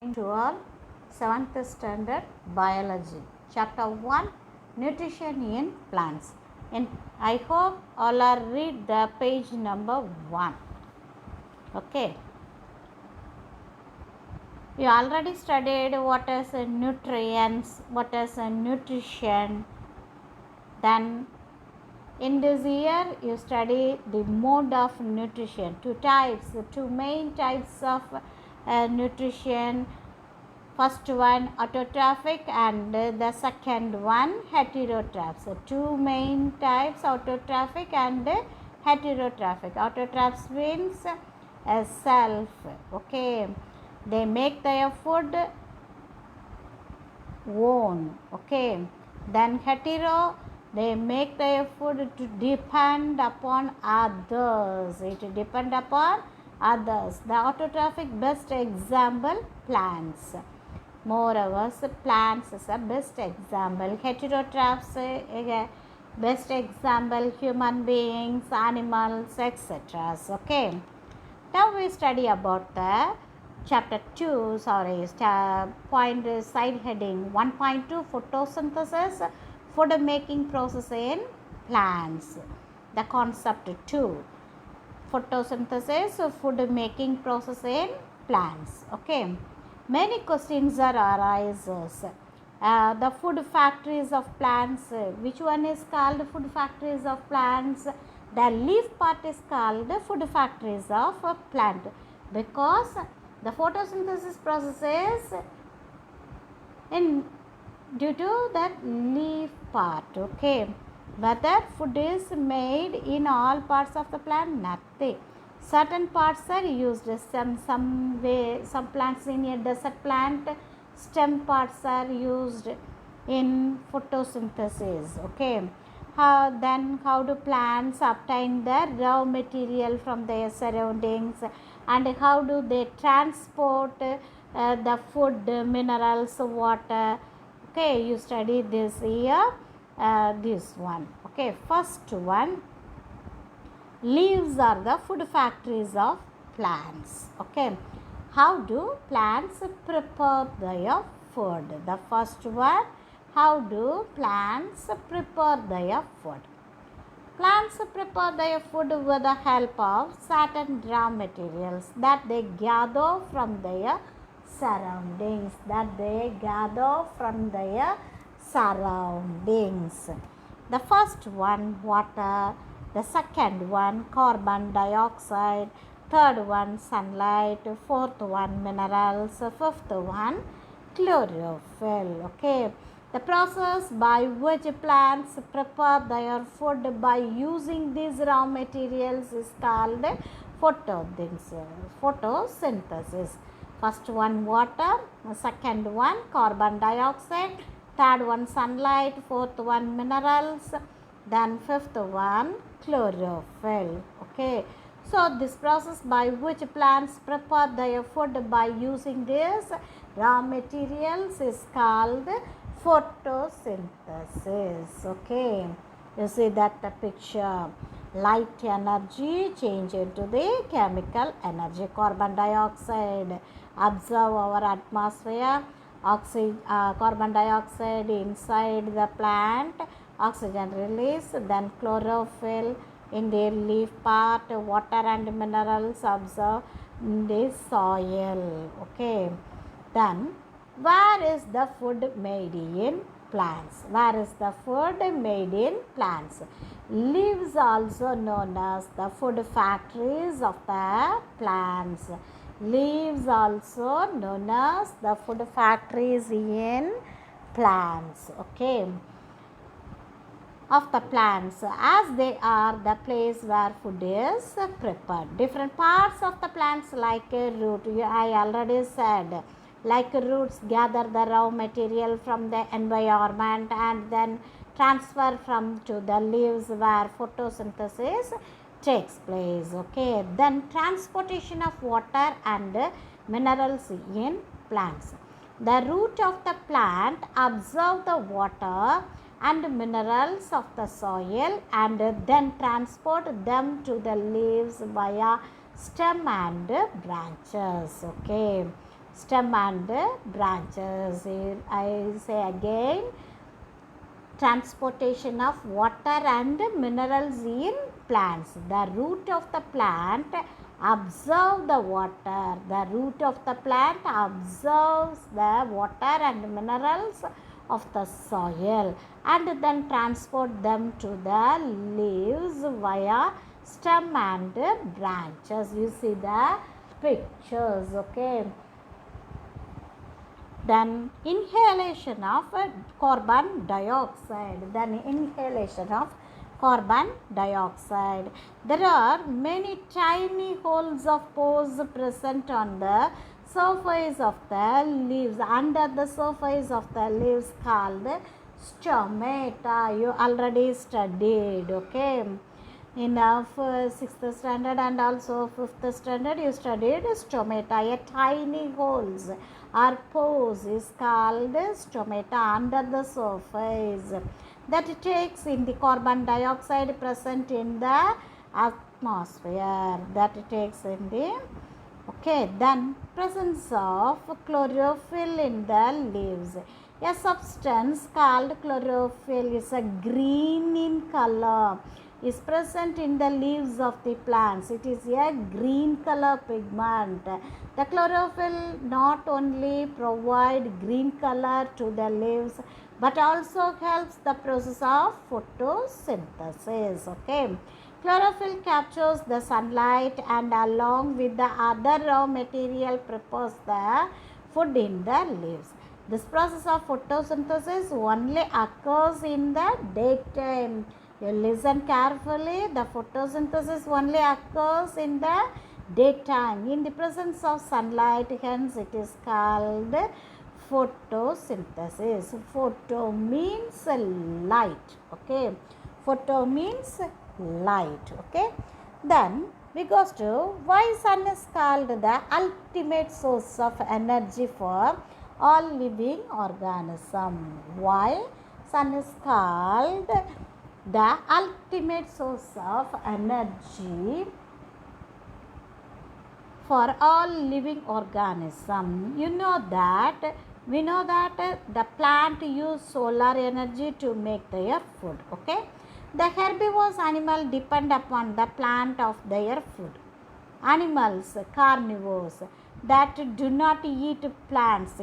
To all, 7th standard biology, chapter 1, nutrition in plants. And I hope all are read the page number 1. Okay, you already studied what is nutrients, what is nutrition. Then in this year you study the mode of nutrition, two main types of nutrition. First one autotrophic and the second one heterotroph. So two main types, autotrophic and heterotrophic. Autotrophs means self. Okay, they make their food own. Okay, then hetero, they make their food to depend upon others. It depend upon others. The autotrophic best example plants. Moreover, plants is a best example. Heterotrophs, best example human beings, animals, etc. Okay. Now we study about the chapter 2, point side heading 1.2 photosynthesis, food making process in plants. The concept 2, photosynthesis, food making process in plants. Okay. Many questions are arises. The food factories of plants, which one is called food factories of plants? The leaf part is called food factories of a plant, because the photosynthesis process is in due to that leaf part. Okay, whether food is made in all parts of the plant? Nothing. Certain parts are used. Some plants in a desert plant, stem parts are used in photosynthesis. Okay. How do plants obtain the raw material from their surroundings, and how do they transport the food, minerals, water? Okay, you study this here. This one. Okay, first one, leaves are the food factories of plants. Okay, how do plants prepare their food? The first one, how do plants prepare their food? Plants prepare their food with the help of certain raw materials that they gather from their surroundings. The first one, water. The second one, carbon dioxide. Third one, sunlight. Fourth one, minerals. Fifth one, chlorophyll. Okay. The process by which plants prepare their food by using these raw materials is called photosynthesis. First one, water. Second one, carbon dioxide. Third one, sunlight. Fourth one, minerals. Then fifth one, chlorophyll. Okay. So this process by which plants prepare their food by using these raw materials is called photosynthesis. Okay, you see that the picture, light energy change into the chemical energy. Carbon dioxide absorb our atmosphere, carbon dioxide inside the plant, oxygen release. Then chlorophyll in their leaf part, water and minerals absorb in the soil. Okay, then where is the food made in plants? Leaves, also known as the food factories of the plants. Leaves also known as the food factories in plants. Okay, of the plants, as they are the place where food is prepared. Different parts of the plants, like a root, I already said, like roots gather the raw material from the environment and then transfer from to the leaves where photosynthesis takes place. Okay, then transportation of water and minerals in plants. The root of the plant absorb the water and minerals of the soil and then transport them to the leaves via stem and branches. Okay, stem and branches. Here I say again, transportation of water and minerals in plants. The root of the plant absorbs the water. The root of the plant absorbs the water and minerals of the soil and then transport them to the leaves via stem and branches. You see the pictures, okay. Then inhalation of carbon dioxide. There are many tiny holes of pores present on the surface of the leaves, under the surface of the leaves, called stomata. You already studied, okay. In 6th standard and also 5th standard you studied stomata. A tiny holes or pores is called stomata under the surface that takes in the carbon dioxide present in the atmosphere. Okay, then presence of chlorophyll in the leaves. A substance called chlorophyll is a green in color, is present in the leaves of the plants. It is a green color pigment. The chlorophyll not only provide green color to the leaves but also helps the process of photosynthesis, okay. Chlorophyll captures the sunlight and along with the other raw material prepares the food in the leaves. This process of photosynthesis only occurs in the daytime. You listen carefully. The photosynthesis only occurs in the daytime in the presence of sunlight. Hence, it is called photosynthesis. Photo means light. Okay. Photo means light. Okay. Then we go to why sun is called the ultimate source of energy for all living organism. Why sun is called the ultimate source of energy for all living organism. We know that the plant use solar energy to make their food, okay. The herbivorous animal depend upon the plant of their food. Animals, carnivores that do not eat plants,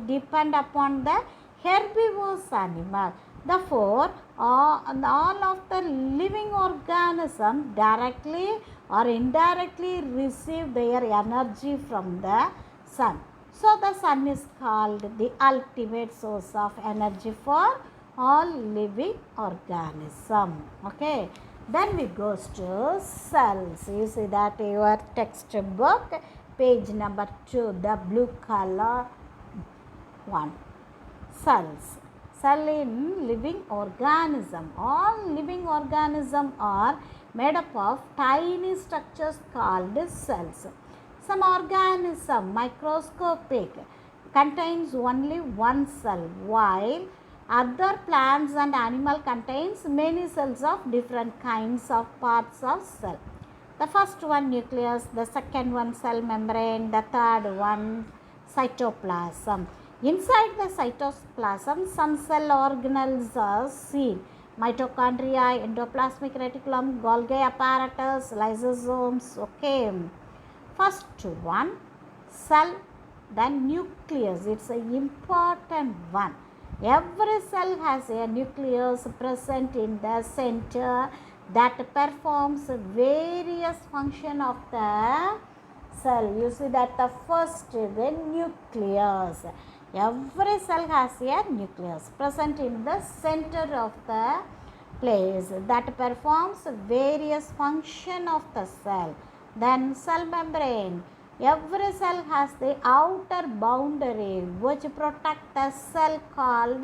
depend upon the herbivorous animal. Therefore, all of the living organisms directly or indirectly receive their energy from the sun. So, the sun is called the ultimate source of energy for all living organism. Okay. Then we go to cells. You see that your textbook, page number 2, the blue color one. Cells. Cell in living organism. All living organisms are made up of tiny structures called cells. Some organism, microscopic, contains only one cell, while other plants and animal contains many cells of different kinds of parts of cell. The first one nucleus, the second one cell membrane, the third one cytoplasm. Inside the cytoplasm, some cell organelles are seen. Mitochondria, endoplasmic reticulum, Golgi apparatus, lysosomes. Okay. First one, cell, then nucleus. It's an important one. Every cell has a nucleus present in the center that performs various functions of the cell. You see that the first, the nucleus. Every cell has a nucleus present in the center of the place that performs various functions of the cell. Then cell membrane. Every cell has the outer boundary which protect the cell called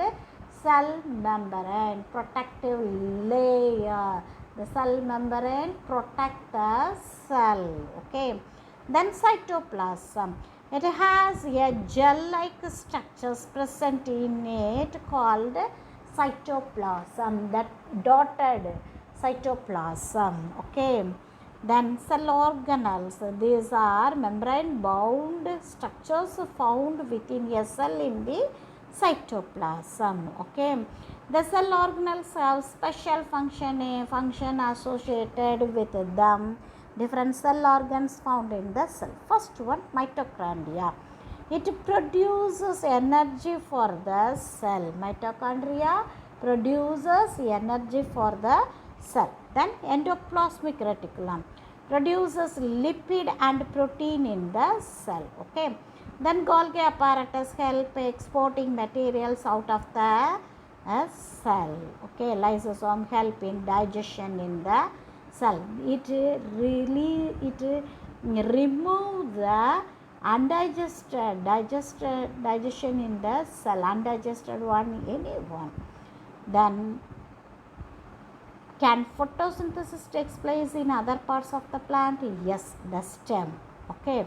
cell membrane, protective layer. The cell membrane protect the cell. Okay. Then cytoplasm. It has a gel-like structures present in it called cytoplasm, that dotted cytoplasm. Okay. Then cell organelles. These are membrane bound structures found within a cell in the cytoplasm. Okay. The cell organelles have special function associated with them. Different cell organs found in the cell. First one, mitochondria. It produces energy for the cell. Mitochondria produces energy for the cell. Then endoplasmic reticulum produces lipid and protein in the cell. Okay. Then Golgi apparatus help exporting materials out of the cell. Okay. Lysosome help in digestion in the cell. It remove the undigested digestion in the cell, undigested one, any one. Then can photosynthesis takes place in other parts of the plant? Yes, the stem. Okay.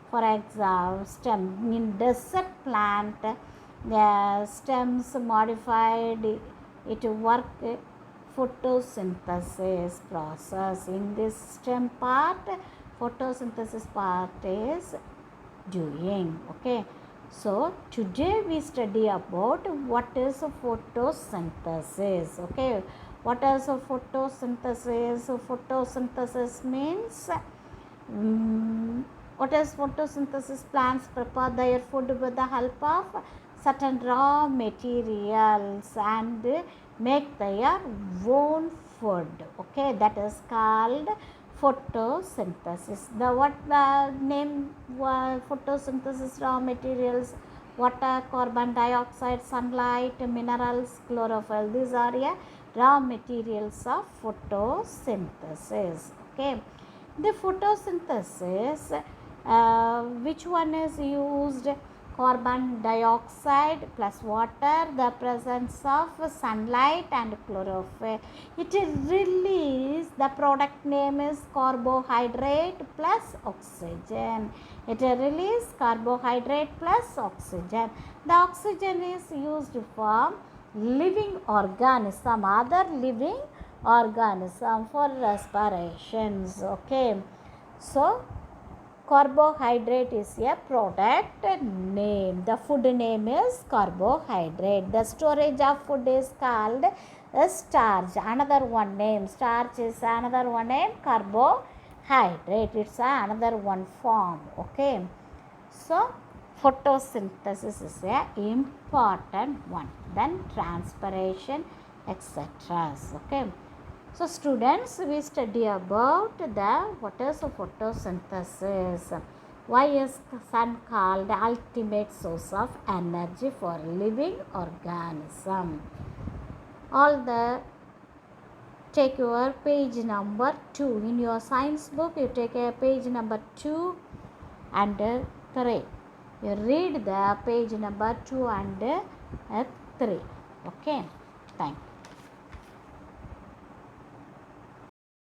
For example, stem in desert plant, the stems modified it work photosynthesis process. In this stem part, photosynthesis part is doing. Okay. So today we study about what is photosynthesis. Okay. What is photosynthesis? Photosynthesis means what is photosynthesis? Plants prepare their food with the help of certain raw materials and make their own food. Okay, that is called photosynthesis. What the name photosynthesis raw materials? Water, carbon dioxide, sunlight, minerals, chlorophyll. These are raw materials of photosynthesis. Okay. The photosynthesis, which one is used? Carbon dioxide plus water, the presence of sunlight and chlorophyll. It release, the product name is carbohydrate plus oxygen. It release carbohydrate plus oxygen. The oxygen is used for living organism, other living organism for respirations. Okay. So carbohydrate is a product name. The food name is carbohydrate. The storage of food is called starch. Another one name. Starch is another one name. Carbohydrate. It's another one form. Okay. So photosynthesis is a important one. Then transpiration, etc. Okay. So students, we study about what is photosynthesis. Why is sun called the ultimate source of energy for living organism? Take your page number 2 in your science book. You take a page number 2 and 3. You read the page number 2 and 3. Okay. Thank you.